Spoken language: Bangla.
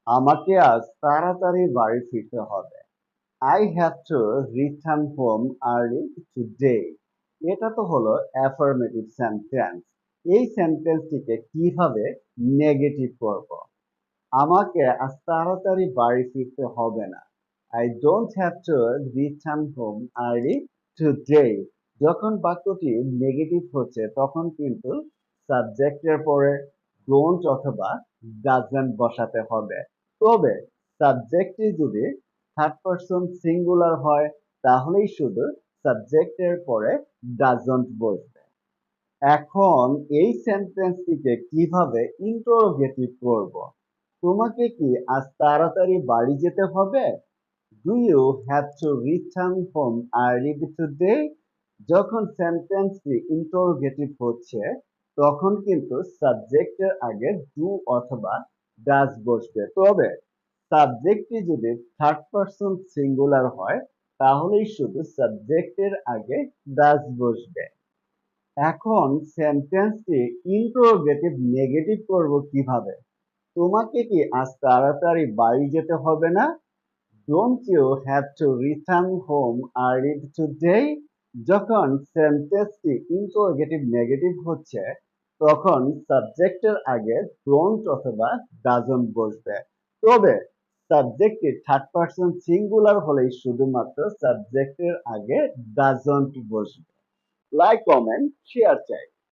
আমাকে আজ তাড়াতাড়ি বাড়ি ফিরতে হবে। I have to return home early today. এটা তো হলো অ্যাফার্মেটিভ সেন্টেন্স। এই সেন্টেন্সটিকে কিভাবে নেগেটিভ করব? আমাকে আজ তাড়াতাড়ি বাড়ি ফিরতে হবে না। I don't have to return home early today. যখন বাক্যটি নেগেটিভ হচ্ছে তখন কিন্তু সাবজেক্টের পরে ডোন্ট অথবা ডাজন্ট বসাতে হবে। তবে সাবজেক্টটি যদি থার্ড পারসন সিঙ্গুলার হয় তাহলেই শুধু সাবজেক্টের পরে ডাজন্ট বসবে। এখন এই সেন্টেন্সটিকে কিভাবে ইন্টারোগেটিভ করব? তোমাকে কি আজ তাড়াতাড়ি বাড়ি যেতে হবে? Do you have to return home early today? যখন সেন্টেন্সটি ইন্টারোগেটিভ হচ্ছে তখন কিন্তু সাবজেক্টের আগে ডু অথবা ডাজ বসবে। তবে সাবজেক্টটি যদি থার্ড পারসন সিঙ্গুলার হয় তাহলেই শুধু সাবজেক্টের আগে ডাজ বসবে। এখন সেন্টেন্সটি ইন্টারোগেটিভ নেগেটিভ করব কিভাবে? তোমাকে কি আজ তাড়াতাড়ি বাড়ি যেতে হবে না? Don't you have to return home early today? যখন সেন্টেন্সটি ইন্টারোগেটিভ নেগেটিভ হচ্ছে তখন সাবজেক্টের আগে ডোন্ট অথবা ডাজন্ট বসবে। তবে সাবজেক্টটি থার্ড পারসন সিঙ্গুলার হলেই শুধুমাত্র সাবজেক্টের আগে ডাজন্ট বসবে। লাইক, কমেন্ট, শেয়ার চাই।